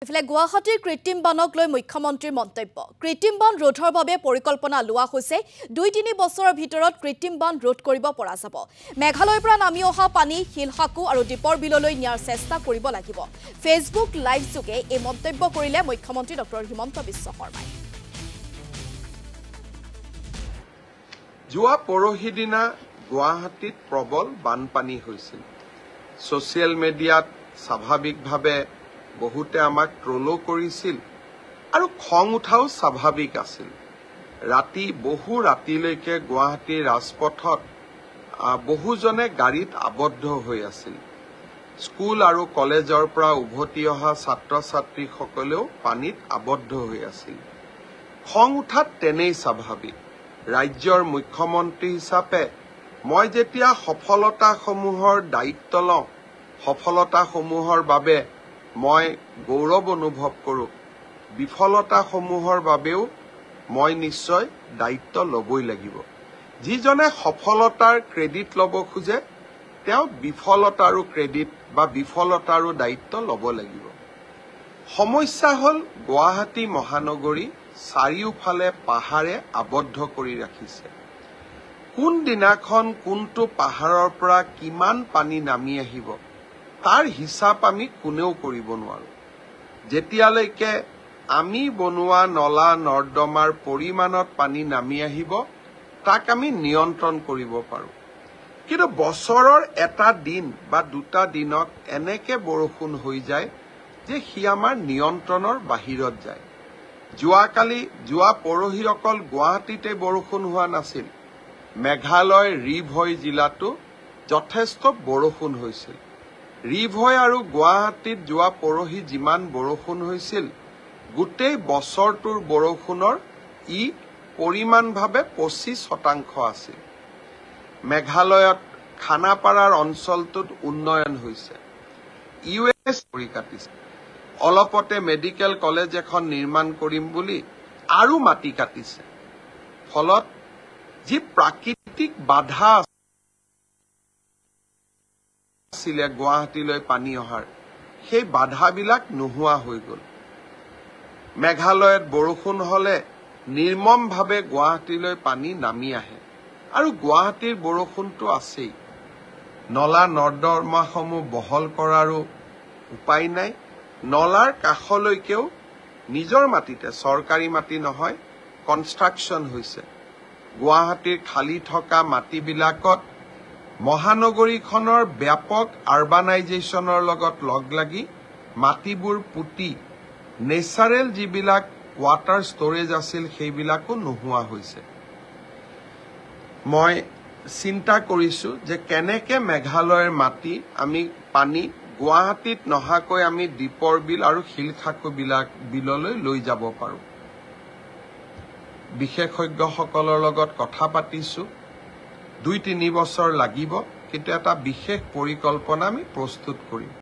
ইফালে গুৱাহাটীৰ কৃত্ৰিম বনক লৈ মুখ্যমন্ত্ৰীৰ মন্তব্য কৃত্ৰিম বন ৰোধৰ বাবে পৰিকল্পনা লোৱা হৈছে ২-৩ বছৰৰ ভিতৰত কৃত্ৰিম বন ৰোধ কৰিব পৰা যাব মেঘালয়ৰ পৰা নামি অহা পানী হিলহাকু আৰু দীপৰ বিললৈ নিয়াৰ চেষ্টা কৰিব লাগিব ফেচবুক লাইভ যোগে এই মন্তব্য কৰিলে মুখ্যমন্ত্ৰী ডক্টৰ হিমন্ত বিশ্ব শৰ্মাই যোৱা পৰহি দিনা গুৱাহাটীত প্ৰবল বানপানী হৈছিল সোশ্যাল মিডিয়াত স্বাভাৱিকভাৱে বহুতে আমাক ট্ৰলো কৰিছিল আৰু খং উঠাও স্বাভাৱিক আছিল ৰাতি বহু ৰাতিলৈকে গুৱাহাটীৰ ৰাজপথত বহুজনে গাড়ীত আবদ্ধ হৈ আছিল স্কুল আৰু কলেজৰ পৰা উভতি অহা ছাত্ৰ-ছাত্ৰীসকলেও পানীত আবদ্ধ হৈ আছিল খং উঠাত তেনেই স্বাভাৱিক ৰাজ্যৰ মুখ্যমন্ত্ৰী হিচাপে মই যেতিয়া সফলতাসমূহৰ দায়িত্ব লওঁ সফলতাসমূহৰ বাবে মই গৌৰৱ অনুভৱ কৰোঁ বিফলতাসমূহৰ বাবেও মই নিশ্চয় দায়িত্ব ল'বই লাগিব যিজনে সফলতাৰ ক্ৰেডিট ল'ব খোজে তেওঁ বিফলতাৰো ক্ৰেডিট বা বিফলতাৰো দায়িত্ব ল'ব লাগিব সমস্যা হ'ল গুৱাহাটী মহানগৰী চাৰিওফালে পাহাৰে আবদ্ধ কৰি ৰাখিছে কোন দিনাখন কোনটো পাহাৰৰ পৰা কিমান পানী নামি আহিব তাৰ হিচাপ আমি কোনেও কৰিব নোৱাৰো যেতিয়ালৈকে আমি বনোৱা নলা নৰ্দমাৰ পৰিমাণত পানী নামি আহিব তাক আমি নিয়ন্ত্ৰণ কৰিব পাৰো কিন্তু বছৰৰ এটা দিন বা দুটা দিনত এনেকে বৰষুণ হৈ যায় যে হি আমাৰ নিয়ন্ত্ৰণৰ বাহিৰত যায় যোৱা পৰহি অকল গুৱাহাটীতে বৰষুণ হোৱা নাছিল মেঘালয় ৰিভৈ জিলাতো যথেষ্ট বৰষুণ হৈছিল ৰিভৈ আৰু গুৱাহাটীত যোৱা পৰহি যিমান বৰষুণ হৈছিল গোটেই বছৰটোৰ বৰষুণৰ ই পৰিমাণভাৱে 25% আছিল মেঘালয়ত খানাপাৰাৰ অঞ্চলটোত উন্নয়ন হৈছে ইউএছ কৰি কাটিছে অলপতে মেডিকেল কলেজ এখন নিৰ্মাণ কৰিম বুলি আৰু মাটি কাটিছে ফলত যি প্ৰাকৃতিক বাধা আছিল গুৱাহাটীলৈ পানী অহাৰ সেই বাধাবিলাক নোহোৱা হৈ গ'ল মেঘালয়ত বৰষুণ হলে নিৰ্মমভাৱে গুৱাহাটীলৈ পানী নামি আহে আৰু গুৱাহাটীৰ বৰষুণটো আছেই নলা নৰ্দমাসমূহ বহল কৰাৰো উপায় নাই নলাৰ কাষলৈকেও নিজৰ মাটিতে চৰকাৰী মাটি নহয় কনষ্ট্ৰাকশ্যন হৈছে গুৱাহাটীৰ খালী থকা মাটিবিলাকত মহানগৰীখনৰ ব্যাপক আৰবানাইজেশ্যনৰ লগত লগ লাগি মাটিবোৰ পুতি নেচাৰেল যিবিলাক ৱাটাৰ ষ্টৰেজ আছিল সেইবিলাকো নোহোৱা হৈছে মই চিন্তা কৰিছো যে কেনেকে মেঘালয়ৰ মাটি আমি পানী গুৱাহাটীত নহাকৈ আমি দীপৰ বিল আৰু হিলখাকু বিললৈ লৈ যাব পাৰো বিশেষজ্ঞসকলৰ লগত কথা পাতিছো ২-৩ বছৰ লাগিব কিন্তু এটা বিশেষ পৰিকল্পনা আমি প্ৰস্তুত কৰিম